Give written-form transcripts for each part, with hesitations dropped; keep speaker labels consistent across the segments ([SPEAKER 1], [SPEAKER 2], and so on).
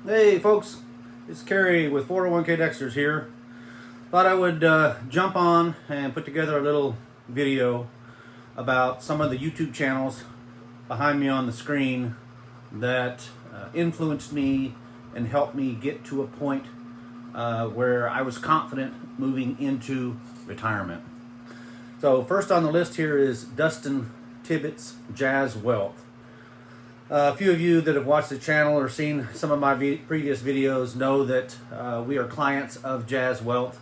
[SPEAKER 1] Hey folks, it's Kerry with 401k Dexter's here. Thought I would jump on and put together a little video about some of the YouTube channels behind me on the screen that influenced me and helped me get to a point where I was confident moving into retirement. So first on the list here is Dustin Tibbitz, Jazz Wealth. A few of you that have watched the channel or seen some of my previous videos know that we are clients of Jazz Wealth.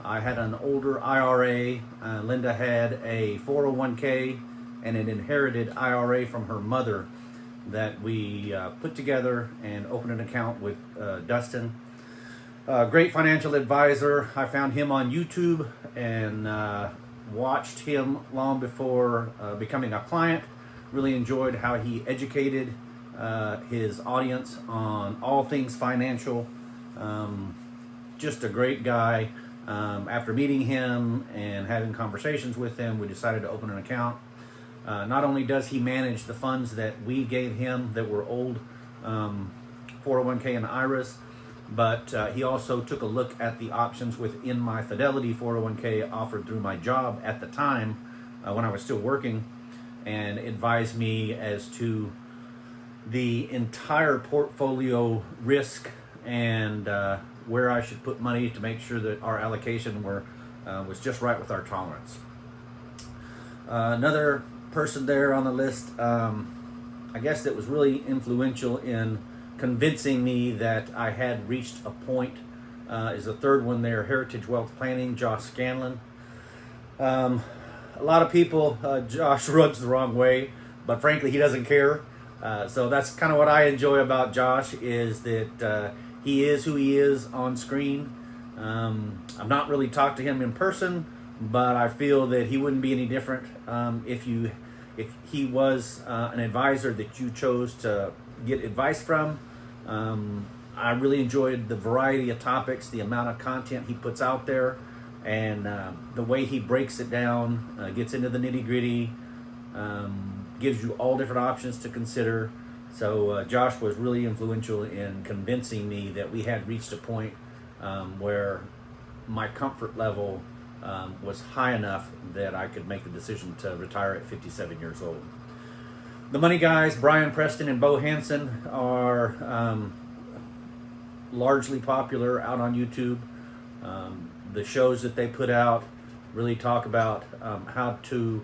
[SPEAKER 1] I had an older IRA. Linda had a 401k and an inherited IRA from her mother that we put together and opened an account with Dustin. Great financial advisor. I found him on YouTube and watched him long before becoming a client. Really enjoyed how he educated his audience on all things financial. Just a great guy. After meeting him and having conversations with him, we decided to open an account. Not only does he manage the funds that we gave him that were old 401k and IRAs, but he also took a look at the options within my Fidelity 401k offered through my job at the time when I was still working, and advised me as to the entire portfolio risk and where I should put money to make sure that our allocation was just right with our tolerance. Another person there on the list, I guess that was really influential in convincing me that I had reached a point, is the third one there, Heritage Wealth Planning, Josh Scanlon. A lot of people, Josh rubs the wrong way, but frankly, he doesn't care. So that's kind of what I enjoy about Josh, is that he is who he is on screen. I've not really talked to him in person, but I feel that he wouldn't be any different if he was an advisor that you chose to get advice from. I really enjoyed the variety of topics, the amount of content he puts out there, and the way he breaks it down, gets into the nitty-gritty, gives you all different options to consider. So Josh was really influential in convincing me that we had reached a point where my comfort level was high enough that I could make the decision to retire at 57 years old. The money guys, Brian Preston and Bo Hansen, are largely popular out on YouTube. The shows that they put out really talk about how to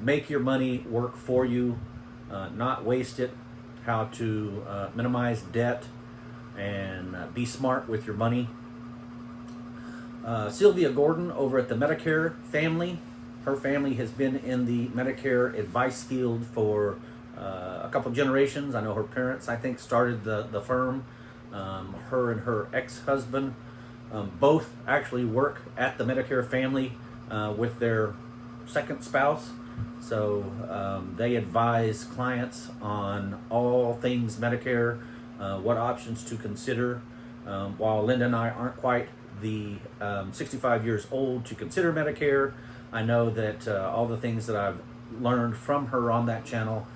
[SPEAKER 1] make your money work for you, not waste it, how to minimize debt, and be smart with your money. Sylvia Gordon over at the Medicare family. Her family has been in the Medicare advice field for a couple generations. I know her parents, I think, started the firm. Her and her ex-husband both actually work at the Medicare family with their second spouse. So they advise clients on all things Medicare, what options to consider. While Linda and I aren't quite the 65 years old to consider Medicare, I know that all the things that I've learned from her on that channel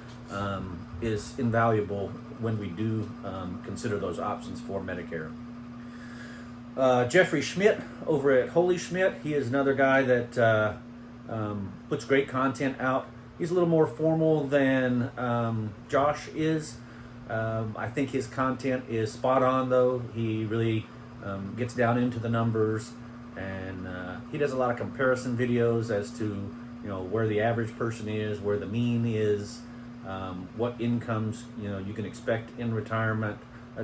[SPEAKER 1] is invaluable when we do consider those options for Medicare. Jeffrey Schmidt over at Holy Schmidt, he is another guy that puts great content out. He's a little more formal than Josh is. I think his content is spot on, though. He really gets down into the numbers, and he does a lot of comparison videos as to where the average person is, where the mean is, what incomes you can expect in retirement.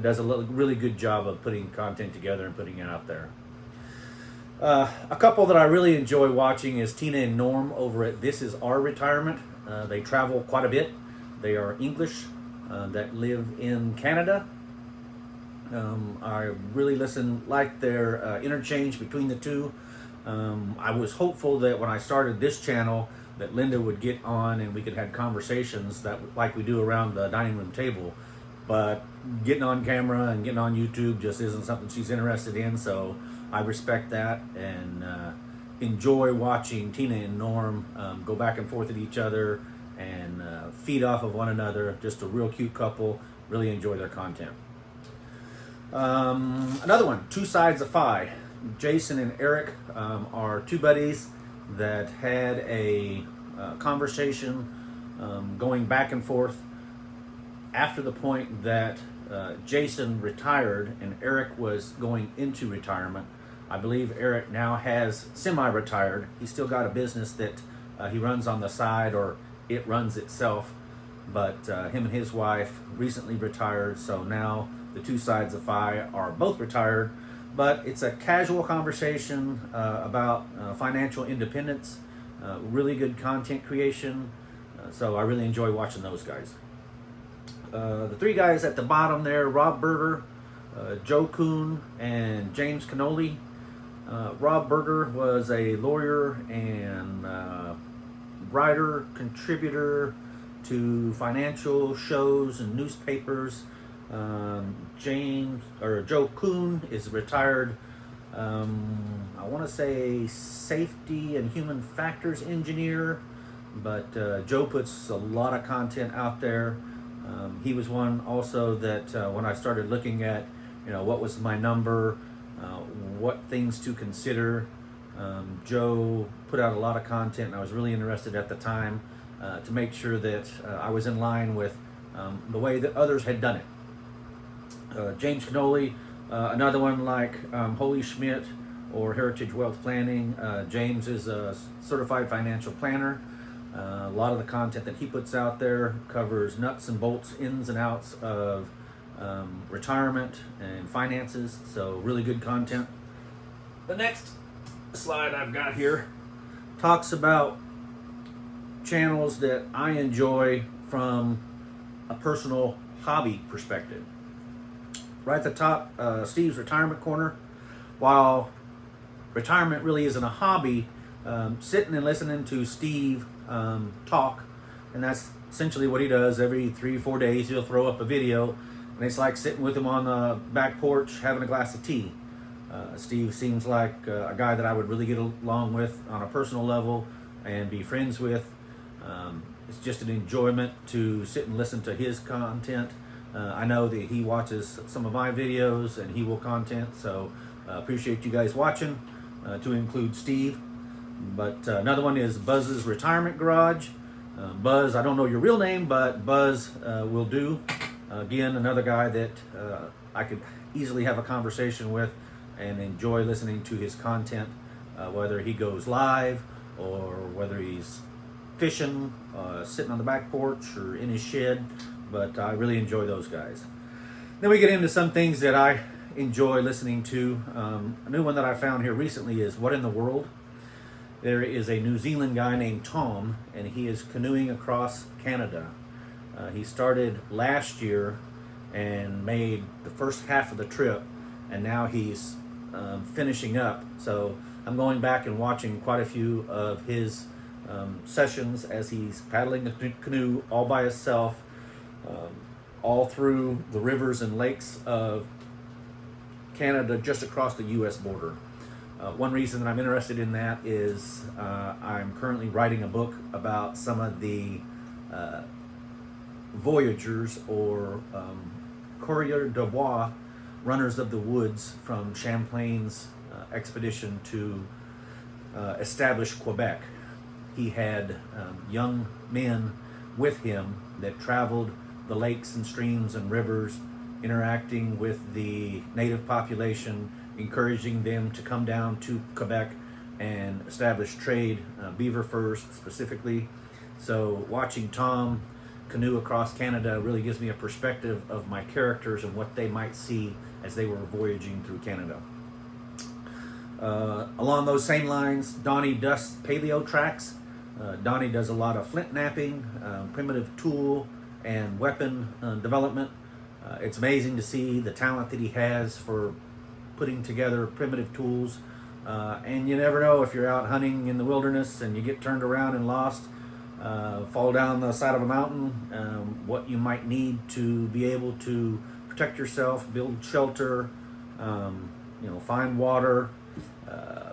[SPEAKER 1] Does a really good job of putting content together and putting it out there. A couple that I really enjoy watching is Tina and Norm over at This Is Our Retirement. They travel quite a bit. They are English that live in Canada. I really like their interchange between the two. I was hopeful that when I started this channel that Linda would get on and we could have conversations that like we do around the dining room table, but getting on camera and getting on YouTube just isn't something she's interested in. So I respect that and enjoy watching Tina and Norm go back and forth at each other and feed off of one another. Just a real cute couple. Really enjoy their content. Another one, Two Sides of Phi. Jason and Eric are two buddies that had a conversation going back and forth after the point that Jason retired and Eric was going into retirement. I believe Eric now has semi-retired. He's still got a business that he runs on the side, or it runs itself. But him and his wife recently retired, so now the Two Sides of Phi are both retired. But it's a casual conversation about financial independence, really good content creation. So I really enjoy watching those guys. The three guys at the bottom there, Rob Berger, Joe Kuhn, and James Cannoli. Rob Berger was a lawyer and writer, contributor to financial shows and newspapers. Joe Kuhn is retired, I want to say safety and human factors engineer, but Joe puts a lot of content out there. He was one also that when I started looking at, what was my number, what things to consider, Joe put out a lot of content, and I was really interested at the time to make sure that I was in line with the way that others had done it. James Cannoli, another one like Holy Schmidt or Heritage Wealth Planning. James is a certified financial planner. A lot of the content that he puts out there covers nuts and bolts, ins and outs of retirement and finances, so really good content. The next slide I've got here talks about channels that I enjoy from a personal hobby perspective. Right at the top, Steve's Retirement Corner. While retirement really isn't a hobby, sitting and listening to Steve talk, and that's essentially what he does every 3-4 days. He'll throw up a video, and it's like sitting with him on the back porch having a glass of tea. Steve seems like a guy that I would really get along with on a personal level and be friends with. It's just an enjoyment to sit and listen to his content. I know that he watches some of my videos and he will content, so appreciate you guys watching, to include Steve. But another one is Buzz's Retirement Garage. Buzz, I don't know your real name, but Buzz will do. Again, another guy that I could easily have a conversation with and enjoy listening to his content, whether he goes live or whether he's fishing, sitting on the back porch or in his shed. But I really enjoy those guys. Then we get into some things that I enjoy listening to. A new one that I found here recently is What in the World? There is a New Zealand guy named Tom, and he is canoeing across Canada. He started last year and made the first half of the trip, and now he's finishing up. So I'm going back and watching quite a few of his sessions as he's paddling the canoe all by himself, all through the rivers and lakes of Canada, just across the U.S. border. One reason that I'm interested in that is I'm currently writing a book about some of the voyagers or coureurs de bois, runners of the woods, from Champlain's expedition to establish Quebec. He had young men with him that traveled the lakes and streams and rivers, interacting with the native population, encouraging them to come down to Quebec and establish trade, beaver furs specifically. So watching Tom canoe across Canada really gives me a perspective of my characters and what they might see as they were voyaging through Canada. Along those same lines, Donnie Dust Paleo Tracks. Donnie does a lot of flint knapping, primitive tool and weapon development. It's amazing to see the talent that he has for putting together primitive tools. And you never know, if you're out hunting in the wilderness and you get turned around and lost, fall down the side of a mountain, what you might need to be able to protect yourself, build shelter, find water,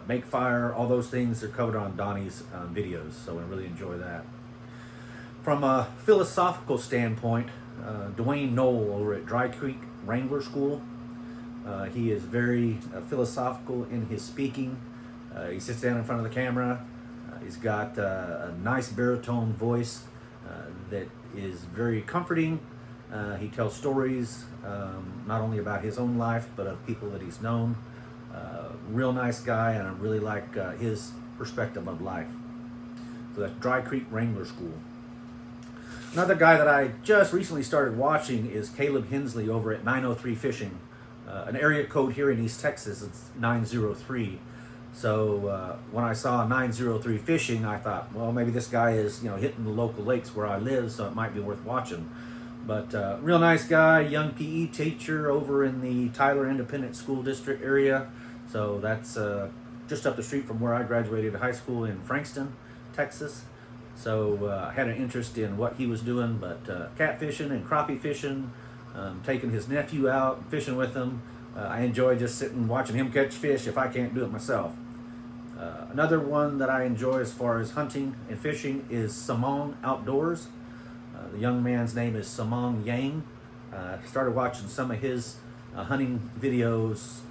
[SPEAKER 1] make fire. All those things are covered on Donnie's videos, so I really enjoy that. From a philosophical standpoint, Dwayne Knoll over at Dry Creek Wrangler School, He is very philosophical in his speaking. He sits down in front of the camera. He's got a nice baritone voice that is very comforting. He tells stories not only about his own life, but of people that he's known. Real nice guy, and I really like his perspective of life. So that's Dry Creek Wrangler School. Another guy that I just recently started watching is Caleb Hensley over at 903 Fishing. An area code here in East Texas, it's 903. So when I saw 903 Fishing, I thought, well, maybe this guy is, hitting the local lakes where I live, so it might be worth watching. But real nice guy, young PE teacher over in the Tyler Independent School District area. So that's just up the street from where I graduated high school in Frankston, Texas. So I had an interest in what he was doing, but catfishing and crappie fishing, taking his nephew out, fishing with him. I enjoy just sitting watching him catch fish if I can't do it myself. Another one that I enjoy as far as hunting and fishing is Samong Outdoors. The young man's name is Samong Yang. Started watching some of his hunting videos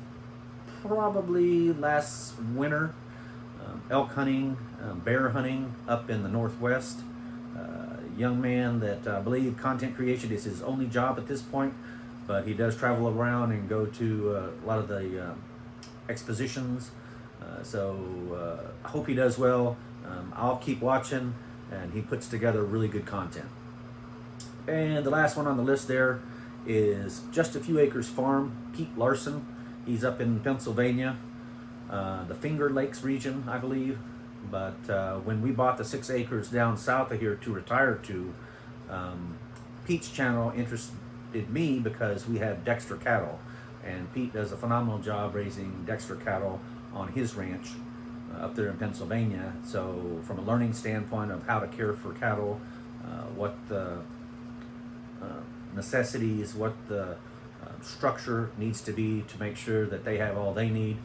[SPEAKER 1] probably last winter. Elk hunting, bear hunting up in the Northwest. Young man that I believe content creation is his only job at this point, but he does travel around and go to a lot of the expositions. So I hope he does well. I'll keep watching, and he puts together really good content. And the last one on the list there is Just a Few Acres Farm, Pete Larson. He's up in Pennsylvania, the Finger Lakes region, I believe. But when we bought the 6 acres down south of here to retire to, Pete's channel interested me because we have Dexter cattle. And Pete does a phenomenal job raising Dexter cattle on his ranch up there in Pennsylvania. So from a learning standpoint of how to care for cattle, what the necessities, what the structure needs to be to make sure that they have all they need,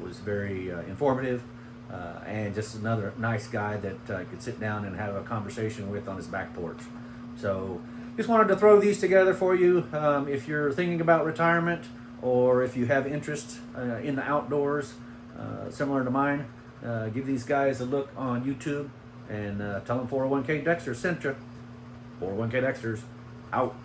[SPEAKER 1] was very informative, and just another nice guy that I could sit down and have a conversation with on his back porch. So just wanted to throw these together for you. If you're thinking about retirement, or if you have interest in the outdoors, similar to mine, give these guys a look on YouTube, and tell them 401k Dexter sent you. 401k Dexter's out.